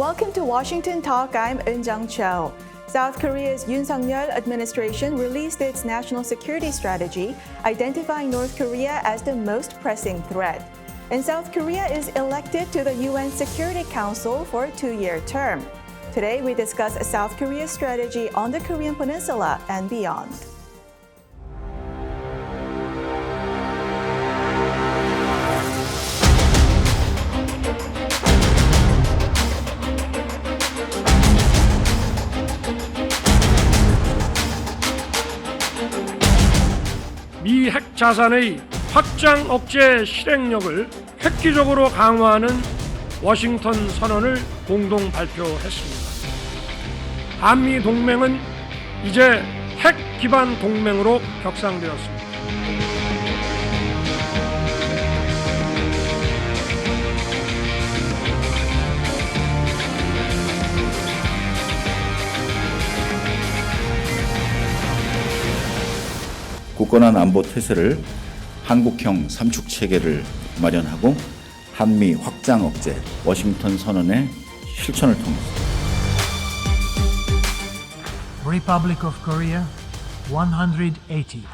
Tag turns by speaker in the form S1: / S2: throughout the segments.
S1: Welcome to Washington Talk. I'm Eun Jung-cho. South Korea's Yoon Suk-yeol administration released its national security strategy, identifying North Korea as the most pressing threat. And South Korea is elected to the UN Security Council for a 2-year term. Today, we discuss South Korea's strategy on the Korean Peninsula and beyond.
S2: 미 핵 자산의 확장 억제 실행력을 획기적으로 강화하는 워싱턴 선언을 공동 발표했습니다. 한미 동맹은 이제 핵 기반 동맹으로 격상되었습니다.
S3: 굳건한 안보 태세를 한국형 삼축 체계를 마련하고 한미 확장 억제 워싱턴 선언의 실천을 통해서
S4: Republic of Korea 180.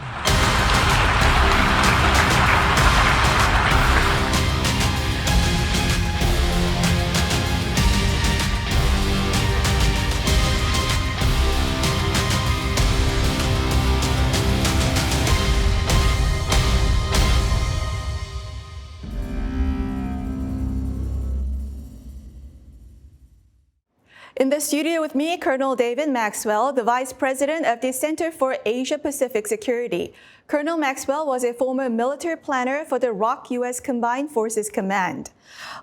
S1: In the studio with me, Colonel David Maxwell, the Vice President of the Center for Asia-Pacific Security. Colonel Maxwell was a former military planner for the ROK U.S. Combined Forces Command.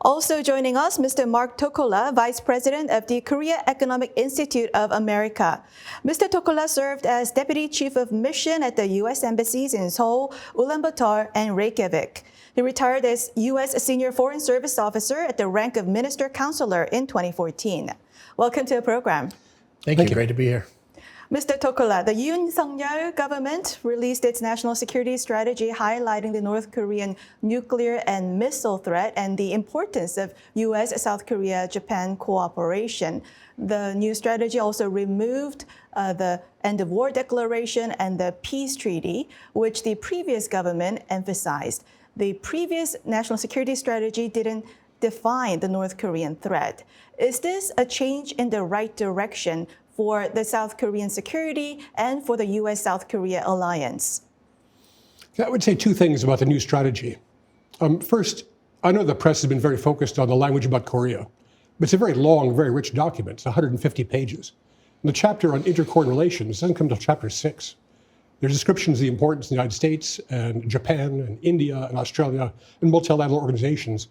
S1: Also joining us, Mr. Mark Tokola, Vice President of the Korea Economic Institute of America. Mr. Tokola served as Deputy Chief of Mission at the U.S. embassies in Seoul, Ulaanbaatar, and Reykjavik. He retired as U.S. Senior Foreign Service Officer at the rank of Minister Counselor in 2014. Welcome to the program.
S5: Thank you. Great to be here.
S1: Mr. Tokola, the Yoon Suk-yeol government released its national security strategy highlighting the North Korean nuclear and missile threat and the importance of U.S., South Korea, Japan cooperation. The new strategy also removed the end of war declaration and the peace treaty, which the previous government emphasized. The previous national security strategy didn't define the North Korean threat. Is this a change in the right direction for the South Korean security and for the U.S.-South Korea alliance?
S5: I would say two things about the new strategy. First, I know the press has been very focused on the language about Korea, but it's a very long, very rich document. It's 150 pages. And the chapter on inter-Korean relations doesn't come until chapter 6. There's descriptions of the importance of the United States and Japan and India and Australia and multilateral organizations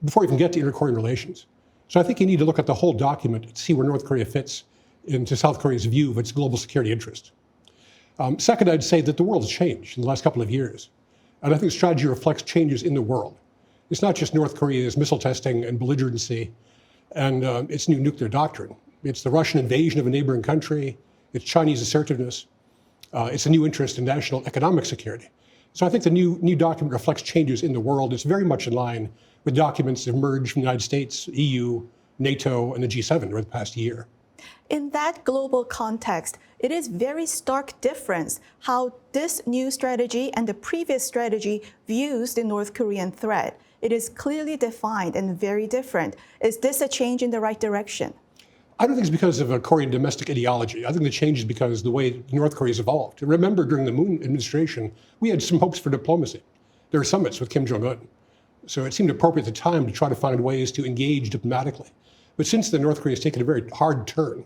S5: before you can get to inter-Korean relations. So I think you need to look at the whole document to see where North Korea fits into South Korea's view of its global security interest. Second, I'd say that the world has changed in the last couple of years. And I think the strategy reflects changes in the world. It's not just North Korea's missile testing and belligerency and its new nuclear doctrine. It's the Russian invasion of a neighboring country. It's Chinese assertiveness. It's a new interest in national economic security. So I think the new document reflects changes in the world. It's very much in line with documents that emerged from the United States, EU, NATO, and the G7 over the past year.
S1: In that global context, it is very stark difference how this new strategy and the previous strategy views the North Korean threat. It is clearly defined and very different. Is this a change in the right direction?
S5: I don't think it's because of a Korean domestic ideology. I think the change is because of the way North Korea's evolved. Remember, during the Moon administration, we had some hopes for diplomacy. There were summits with Kim Jong-un. So it seemed appropriate at the time to try to find ways to engage diplomatically. But since then, North Korea has taken a very hard turn,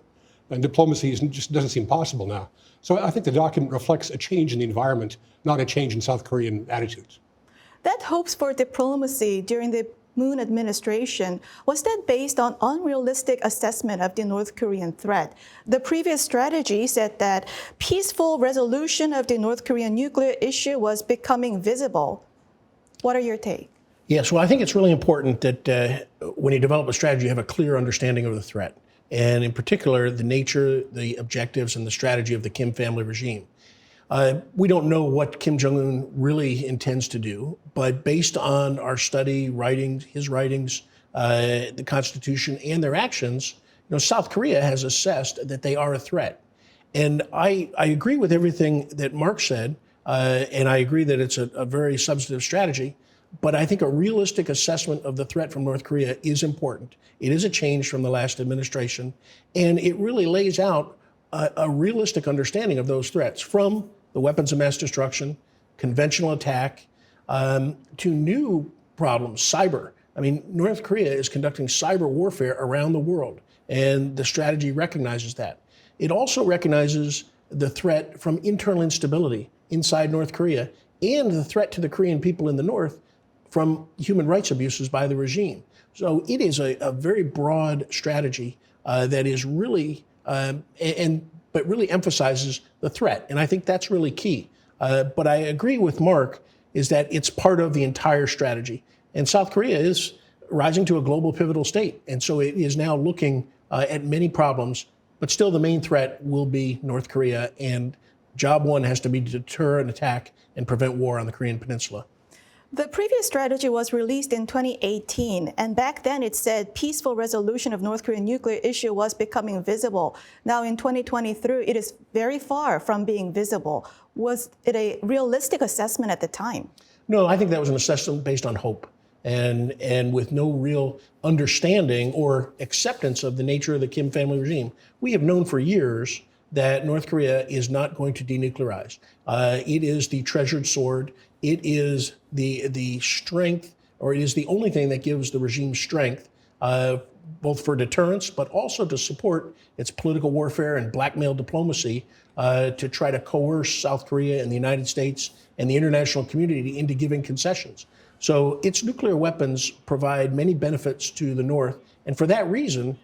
S5: and diplomacy just doesn't seem possible now. So I think the document reflects a change in the environment, not a change in South Korean attitudes.
S1: That hopes for diplomacy during the Moon administration, was that based on unrealistic assessment of the North Korean threat? The previous strategy said that peaceful resolution of the North Korean nuclear issue was becoming visible. What are your take?
S6: Yes, well, I think it's really important that when you develop a strategy, you have a clear understanding of the threat, and in particular, the nature, the objectives, and the strategy of the Kim family regime. We don't know what Kim Jong-un really intends to do, but based on our study, his writings, the Constitution and their actions, South Korea has assessed that they are a threat. And I agree with everything that Mark said, and I agree that it's a very substantive strategy. But I think a realistic assessment of the threat from North Korea is important. It is a change from the last administration, and it really lays out a realistic understanding of those threats, from the weapons of mass destruction, conventional attack, to new problems, cyber. I mean, North Korea is conducting cyber warfare around the world, and the strategy recognizes that. It also recognizes the threat from internal instability inside North Korea and the threat to the Korean people in the North from human rights abuses by the regime. So it is a very broad strategy that is really, but really emphasizes the threat. And I think that's really key. But I agree with Mark, is that it's part of the entire strategy. And South Korea is rising to a global pivotal state. And so it is now looking at many problems, but still the main threat will be North Korea. And job one has to be to deter an attack and prevent war on the Korean Peninsula.
S1: The previous strategy was released in 2018, and back then it said peaceful resolution of North Korean nuclear issue was becoming visible. Now in 2023, it is very far from being visible. Was it a realistic assessment at the time?
S6: No, I think that was an assessment based on hope and with no real understanding or acceptance of the nature of the Kim family regime. We have known for years that North Korea is not going to denuclearize. It is the treasured sword. It is the strength, or it is the only thing that gives the regime strength, both for deterrence, but also to support its political warfare and blackmail diplomacy to try to coerce South Korea and the United States and the international community into giving concessions. So its nuclear weapons provide many benefits to the North. And for that reason,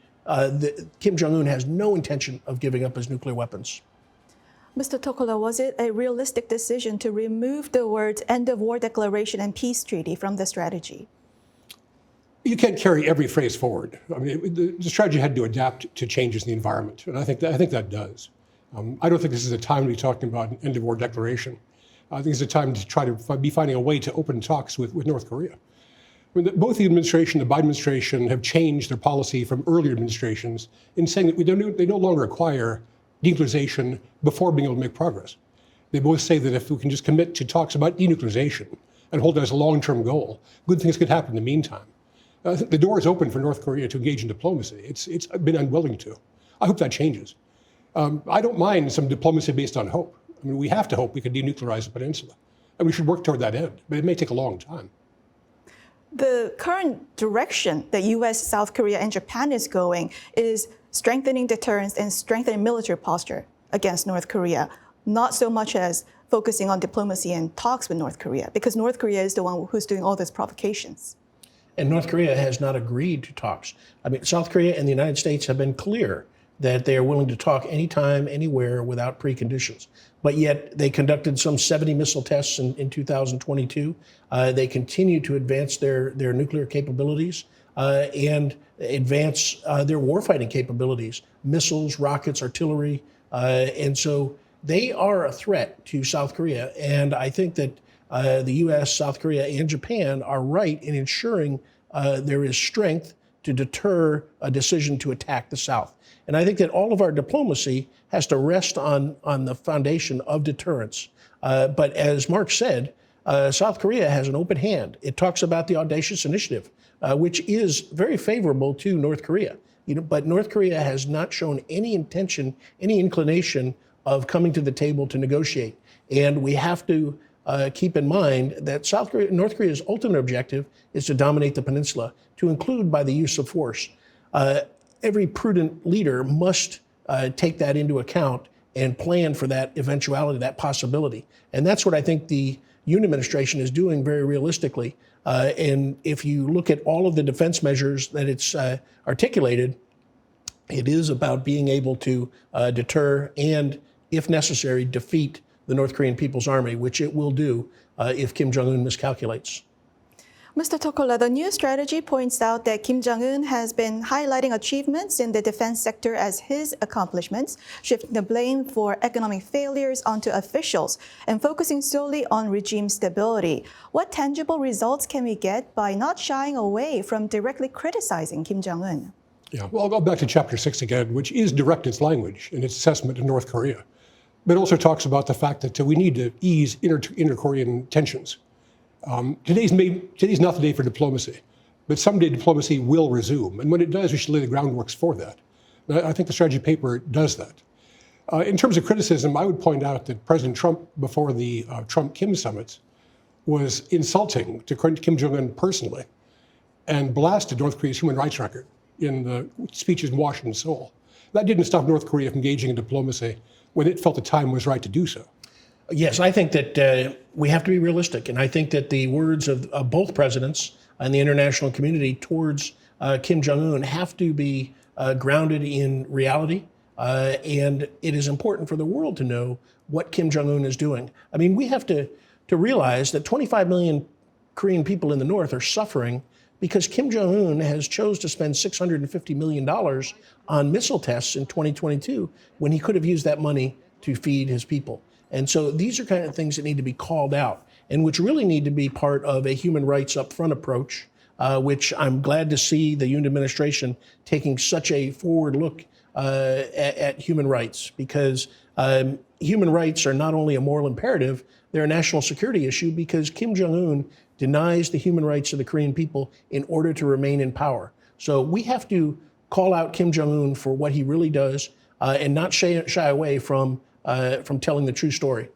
S6: Kim Jong-un has no intention of giving up his nuclear weapons.
S1: Mr. Tokola, was it a realistic decision to remove the words end of war declaration and peace treaty from the strategy?
S5: You can't carry every phrase forward. I mean, the strategy had to adapt to changes in the environment, and I think that does. I don't think this is a time to be talking about an end of war declaration. I think it's a time to try to be finding a way to open talks with North Korea. I mean, both the administration, the Biden administration, have changed their policy from earlier administrations in saying that they no longer require denuclearization before being able to make progress. They both say that if we can just commit to talks about denuclearization and hold it as a long-term goal, good things could happen in the meantime. The door is open for North Korea to engage in diplomacy. It's been unwilling to. I hope that changes. I don't mind some diplomacy based on hope. I mean, we have to hope we can denuclearize the peninsula, and we should work toward that end, but it may take a long time.
S1: The current direction that U.S., South Korea, and Japan is going is strengthening deterrence and strengthening military posture against North Korea, not so much as focusing on diplomacy and talks with North Korea, because North Korea is the one who's doing all these provocations.
S6: And North Korea has not agreed to talks. I mean, South Korea and the United States have been clear that they are willing to talk anytime, anywhere, without preconditions. But yet they conducted some 70 missile tests in 2022. They continue to advance their nuclear capabilities and advance their warfighting capabilities, missiles, rockets, artillery. And so they are a threat to South Korea. And I think that the U.S., South Korea, and Japan are right in ensuring there is strength to deter a decision to attack the South. And I think that all of our diplomacy has to rest on the foundation of deterrence. But as Mark said, South Korea has an open hand. It talks about the audacious initiative, which is very favorable to North Korea. But North Korea has not shown any intention, any inclination of coming to the table to negotiate. And we have to keep in mind that North Korea's ultimate objective is to dominate the peninsula, to include by the use of force. Every prudent leader must take that into account and plan for that eventuality, that possibility. And that's what I think the Yoon administration is doing very realistically. And if you look at all of the defense measures that it's articulated, it is about being able to deter and, if necessary, defeat the North Korean People's Army, which it will do if Kim Jong-un miscalculates.
S1: Mr. Tokola, the new strategy points out that Kim Jong-un has been highlighting achievements in the defense sector as his accomplishments, shifting the blame for economic failures onto officials and focusing solely on regime stability. What tangible results can we get by not shying away from directly criticizing Kim Jong-un?
S5: Yeah, well, I'll go back to Chapter 6 again, which is direct in its language in its assessment of North Korea. But it also talks about the fact that we need to ease inter-Korean tensions. Today's not the day for diplomacy, but someday diplomacy will resume. And when it does, we should lay the groundwork for that. And I think the strategy paper does that. In terms of criticism, I would point out that President Trump, before the Trump-Kim summits, was insulting to Kim Jong-un personally and blasted North Korea's human rights record in the speeches in Washington and Seoul. That didn't stop North Korea from engaging in diplomacy when it felt the time was right to do so.
S6: Yes, I think that we have to be realistic. And I think that the words of both presidents and the international community towards Kim Jong-un have to be grounded in reality. And it is important for the world to know what Kim Jong-un is doing. I mean, we have to realize that 25 million Korean people in the North are suffering because Kim Jong-un has chose to spend $650 million on missile tests in 2022 when he could have used that money to feed his people. And so these are kind of things that need to be called out and which really need to be part of a human rights upfront approach, which I'm glad to see the Yoon administration taking such a forward look at human rights, because human rights are not only a moral imperative, they're a national security issue because Kim Jong-un denies the human rights of the Korean people in order to remain in power. So we have to call out Kim Jong-un for what he really does and not shy away from telling the true story.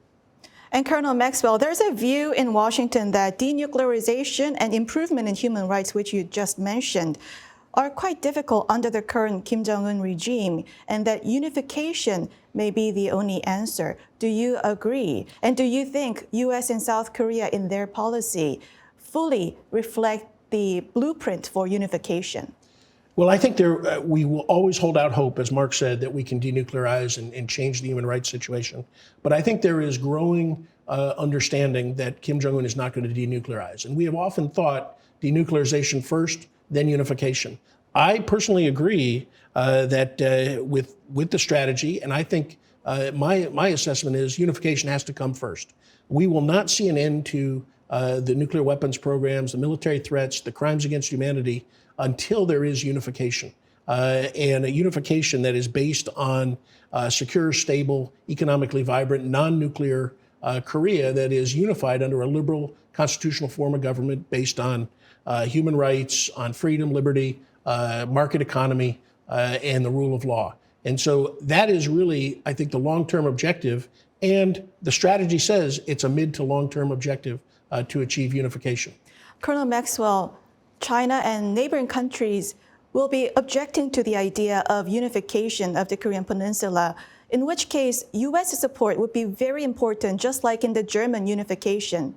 S1: And Colonel Maxwell, there's a view in Washington that denuclearization and improvement in human rights, which you just mentioned, are quite difficult under the current Kim Jong-un regime, and that unification may be the only answer. Do you agree? And do you think U.S. and South Korea in their policy fully reflect the blueprint for unification?
S6: Well, I think we will always hold out hope, as Mark said, that we can denuclearize and change the human rights situation. But I think there is growing understanding that Kim Jong-un is not going to denuclearize. And we have often thought denuclearization first, then unification. I personally agree that with the strategy, and I think my assessment is unification has to come first. We will not see an end to the nuclear weapons programs, the military threats, the crimes against humanity until there is unification. And a unification that is based on secure, stable, economically vibrant, non-nuclear Korea that is unified under a liberal constitutional form of government based on human rights, on freedom, liberty, market economy, and the rule of law. And so that is really, I think, the long-term objective. And the strategy says it's a mid to long-term objective to achieve unification.
S1: Colonel Maxwell, China and neighboring countries will be objecting to the idea of unification of the Korean Peninsula, in which case U.S. support would be very important, just like in the German unification.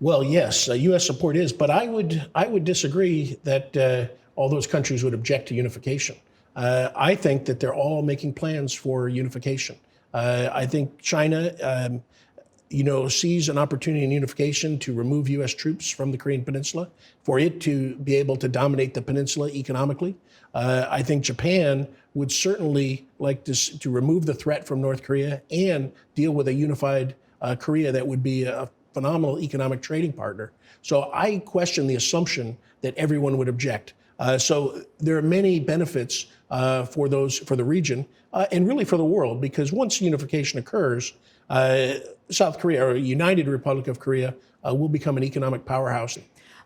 S6: Well, yes, U.S. support is, but I would disagree that all those countries would object to unification. I think that they're all making plans for unification. I think China sees an opportunity in unification to remove U.S. troops from the Korean Peninsula, for it to be able to dominate the peninsula economically. I think Japan would certainly like to remove the threat from North Korea and deal with a unified Korea that would be a phenomenal economic trading partner. So I question the assumption that everyone would object. So there are many benefits for the region and really for the world, because once unification occurs, South Korea, or a united Republic of Korea, will become an economic powerhouse.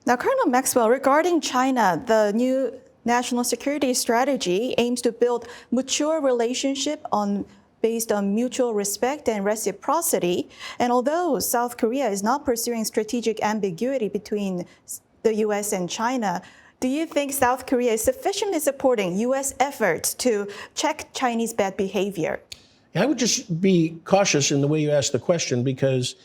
S1: Now, Colonel Maxwell, regarding China, the new national security strategy aims to build mature relationship based on mutual respect and reciprocity. And although South Korea is not pursuing strategic ambiguity between the U.S. and China, do you think South Korea is sufficiently supporting U.S. efforts to check Chinese bad behavior?
S6: I would just be cautious in the way you ask the question, because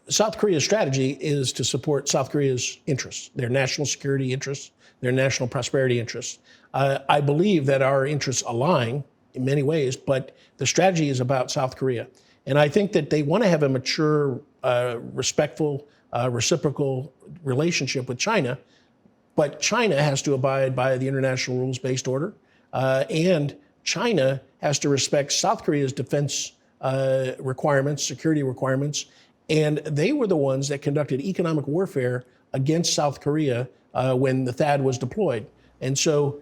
S6: South Korea's strategy is to support South Korea's interests, their national security interests, their national prosperity interests. I believe that our interests align in many ways, but the strategy is about South Korea. And I think that they want to have a mature, respectful reciprocal relationship with China, but China has to abide by the international rules-based order, and China has to respect South Korea's defense requirements, security requirements, and they were the ones that conducted economic warfare against South Korea when the THAAD was deployed. And so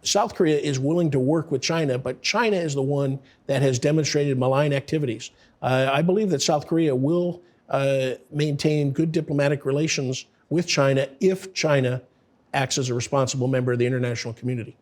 S6: South Korea is willing to work with China, but China is the one that has demonstrated malign activities. I believe that South Korea will maintain good diplomatic relations with China if China acts as a responsible member of the international community.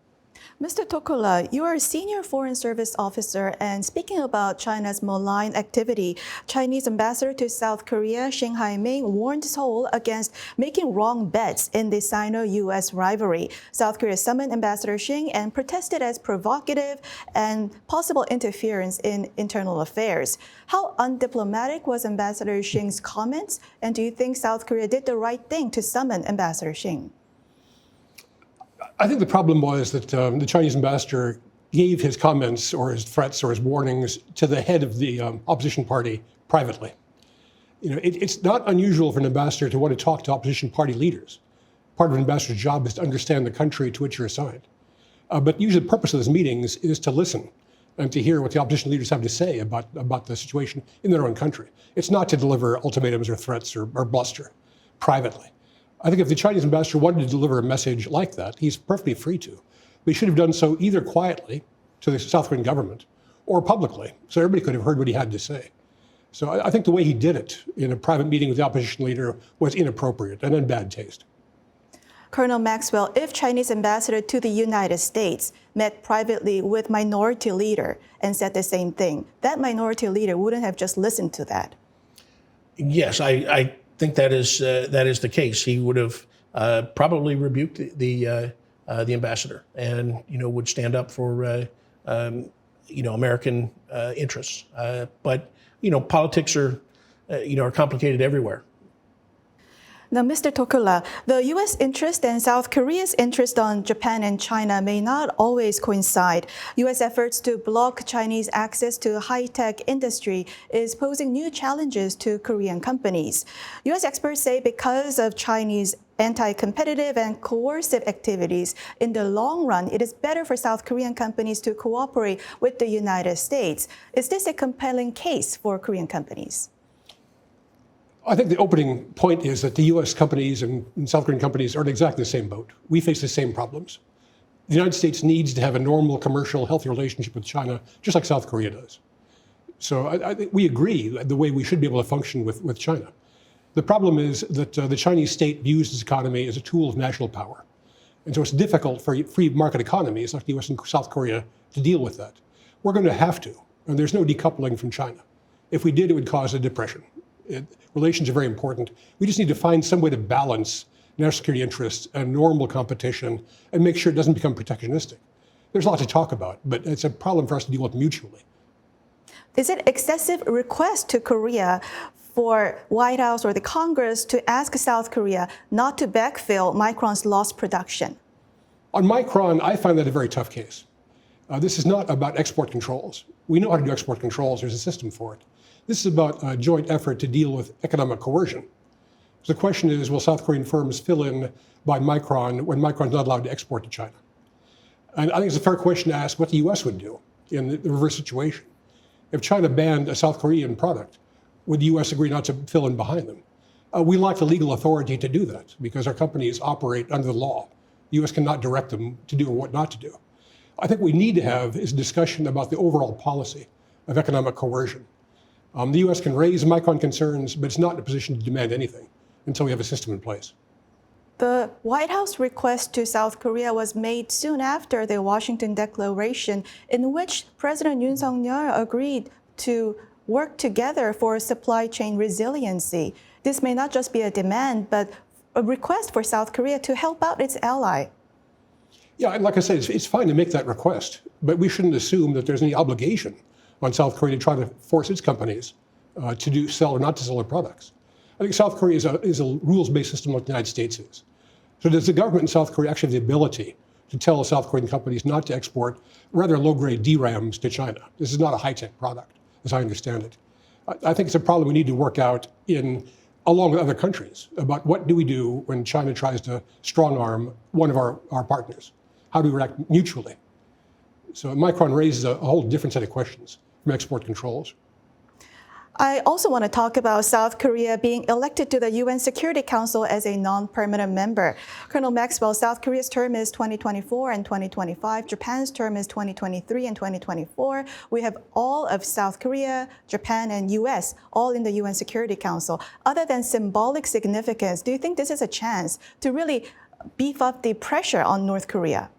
S1: Mr. Tokola, you are a senior foreign service officer, and speaking about China's malign activity, Chinese ambassador to South Korea, 싱하이밍, warned Seoul against making wrong bets in the Sino-US rivalry. South Korea summoned Ambassador Shing and protested as provocative and possible interference in internal affairs. How undiplomatic was Ambassador Shing's comments, and do you think South Korea did the right thing to summon Ambassador Shing?
S5: I think the problem was that the Chinese ambassador gave his comments or his threats or his warnings to the head of the opposition party privately. It's not unusual for an ambassador to want to talk to opposition party leaders. Part of an ambassador's job is to understand the country to which you're assigned. But usually the purpose of those meetings is to listen and to hear what the opposition leaders have to say about the situation in their own country. It's not to deliver ultimatums or threats or bluster privately. I think if the Chinese ambassador wanted to deliver a message like that, he's perfectly free to. But he should have done so either quietly to the South Korean government or publicly, so everybody could have heard what he had to say. So I think the way he did it in a private meeting with the opposition leader was inappropriate and in bad taste.
S1: Colonel Maxwell, if Chinese ambassador to the United States met privately with minority leader and said the same thing, that minority leader wouldn't have just listened to that.
S6: Yes, I think that is the case. He would have probably rebuked the ambassador, and would stand up for American interests. But politics are complicated everywhere.
S1: Now, Mr. Tokola, the U.S. interest and South Korea's interest on Japan and China may not always coincide. U.S. efforts to block Chinese access to high-tech industry is posing new challenges to Korean companies. U.S. experts say because of Chinese anti-competitive and coercive activities, in the long run, it is better for South Korean companies to cooperate with the United States. Is this a compelling case for Korean companies?
S5: I think the opening point is that the U.S. companies and South Korean companies are in exactly the same boat. We face the same problems. The United States needs to have a normal, commercial, healthy relationship with China, just like South Korea does. So I think we agree the way we should be able to function with China. The problem is that the Chinese state views its economy as a tool of national power. And so it's difficult for free market economies like the U.S. and South Korea to deal with that. We're going to have to, and there's no decoupling from China. If we did, it would cause a depression. Relations are very important. We just need to find some way to balance national security interests and normal competition and make sure it doesn't become protectionistic. There's a lot to talk about, but it's a problem for us to deal with mutually.
S1: Is it excessive request to Korea for White House or the Congress to ask South Korea not to backfill Micron's lost production?
S5: On Micron, I find that a very tough case. This is not about export controls. We know how to do export controls. There's a system for it. This is about a joint effort to deal with economic coercion. So the question is, will South Korean firms fill in by Micron when Micron is not allowed to export to China? And I think it's a fair question to ask what the U.S. would do in the reverse situation. If China banned a South Korean product, would the U.S. agree not to fill in behind them? We lack the legal authority to do that because our companies operate under the law. The U.S. cannot direct them to do or what not to do. I think what we need to have is a discussion about the overall policy of economic coercion. The U.S. can raise Micron concerns, but it's not in a position to demand anything until we have a system in place.
S1: The White House request to South Korea was made soon after the Washington Declaration, in which President Yoon Suk-yeol agreed to work together for supply chain resiliency. This may not just be a demand, but a request for South Korea to help out its ally.
S5: Yeah, and like I said, it's fine to make that request, but we shouldn't assume that there's any obligation on South Korea to try to force its companies to sell or not to sell their products. I think South Korea is a rules-based system like the United States is. So does the government in South Korea actually have the ability to tell South Korean companies not to export rather low-grade DRAMs to China? This is not a high-tech product, as I understand it. I think it's a problem we need to work out in along with other countries, about what do we do when China tries to strong-arm one of our partners? How do we react mutually? So Micron raises a whole different set of questions from export controls.
S1: I also want to talk about South Korea being elected to the UN Security Council as a non-permanent member. Colonel Maxwell, South Korea's term is 2024 and 2025. Japan's term is 2023 and 2024. We have all of South Korea, Japan, and US all in the UN Security Council. Other than symbolic significance, do you think this is a chance to really beef up the pressure on North Korea?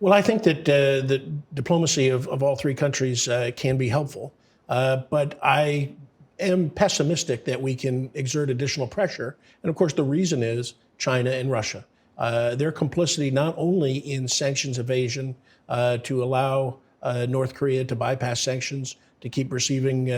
S6: Well, I think that the diplomacy of all three countries can be helpful. But I am pessimistic that we can exert additional pressure. And of course, the reason is China and Russia. Their complicity not only in sanctions evasion to allow North Korea to bypass sanctions, to keep receiving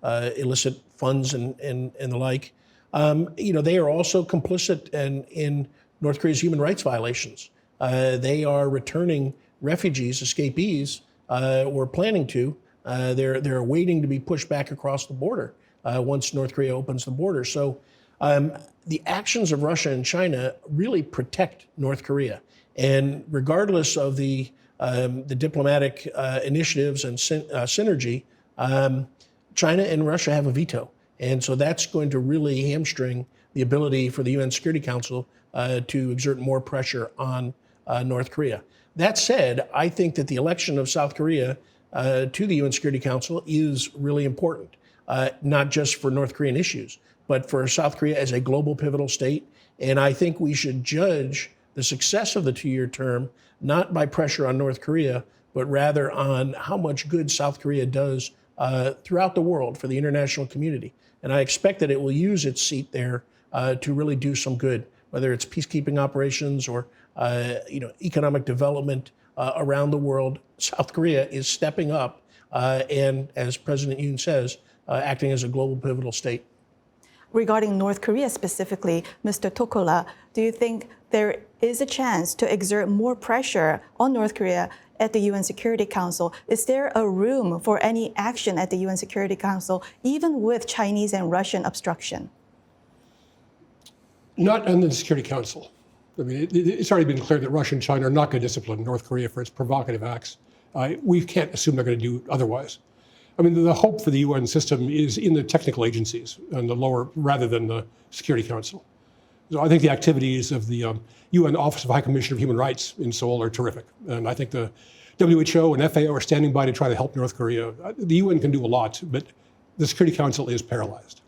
S6: illicit funds and the like. They are also complicit in North Korea's human rights violations. They are returning refugees, escapees, or planning to. They're waiting to be pushed back across the border once North Korea opens the border. So the actions of Russia and China really protect North Korea. And regardless of the diplomatic initiatives and synergy, China and Russia have a veto. And so that's going to really hamstring the ability for the UN Security Council to exert more pressure on North Korea. That said, I think that the election of South Korea to the UN Security Council is really important, not just for North Korean issues, but for South Korea as a global pivotal state. And I think we should judge the success of the two-year term not by pressure on North Korea, but rather on how much good South Korea does throughout the world for the international community. And I expect that it will use its seat there to really do some good, whether it's peacekeeping operations or economic development around the world. South Korea is stepping up and, as President Yoon says, acting as a global pivotal state.
S1: Regarding North Korea specifically, Mr. Tokola, do you think there is a chance to exert more pressure on North Korea at the UN Security Council? Is there a room for any action at the UN Security Council, even with Chinese and Russian obstruction?
S5: Not in the Security Council. I mean, it's already been clear that Russia and China are not going to discipline North Korea for its provocative acts. We can't assume they're going to do otherwise. I mean, the hope for the UN system is in the technical agencies and the lower, rather than the Security Council. So I think the activities of the UN Office of High Commissioner of Human Rights in Seoul are terrific. And I think the WHO and FAO are standing by to try to help North Korea. The UN can do a lot, but the Security Council is paralyzed.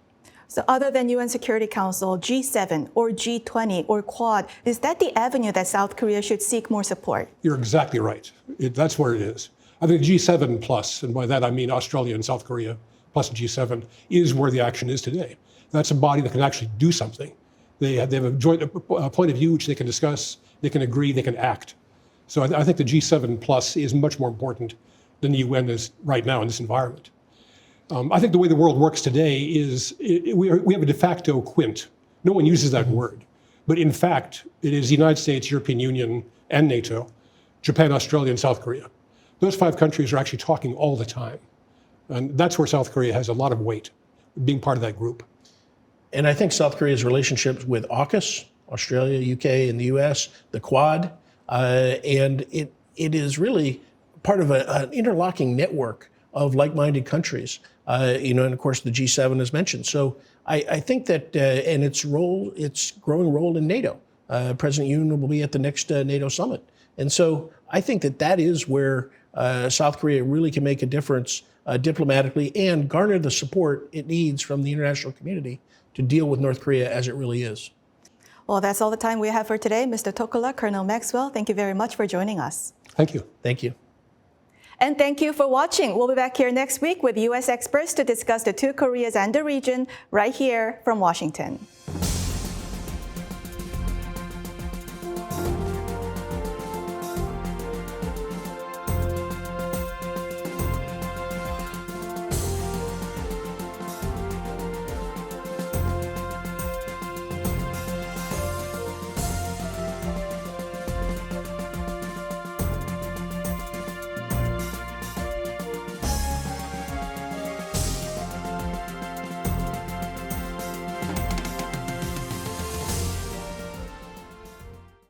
S1: So other than UN Security Council, G7 or G20 or Quad, is that the avenue that South Korea should seek more support?
S5: You're exactly right. That's where it is. I think G7 plus, and by that I mean Australia and South Korea plus G7, is where the action is today. That's a body that can actually do something. They have a joint point of view which they can discuss, they can agree, they can act. So I think the G7 plus is much more important than the UN is right now in this environment. I think the way the world works today is we have a de facto quint. No one uses that word. But in fact, it is the United States, European Union, and NATO, Japan, Australia, and South Korea. Those 5 countries are actually talking all the time. And that's where South Korea has a lot of weight, being part of that group.
S6: And I think South Korea's relationships with AUKUS, Australia, UK, and the US, the Quad, and it is really part of an interlocking network of like-minded countries, and of course the G7 is mentioned. So I think that, and its growing role in NATO. President Yoon will be at the next NATO summit. And so I think that is where South Korea really can make a difference diplomatically and garner the support it needs from the international community to deal with North Korea as it really is.
S1: Well, that's all the time we have for today. Mr. Tokola, Colonel Maxwell, thank you very much for joining us.
S5: Thank you.
S6: Thank you.
S1: And thank you for watching. We'll be back here next week with U.S. experts to discuss the two Koreas and the region right here from Washington.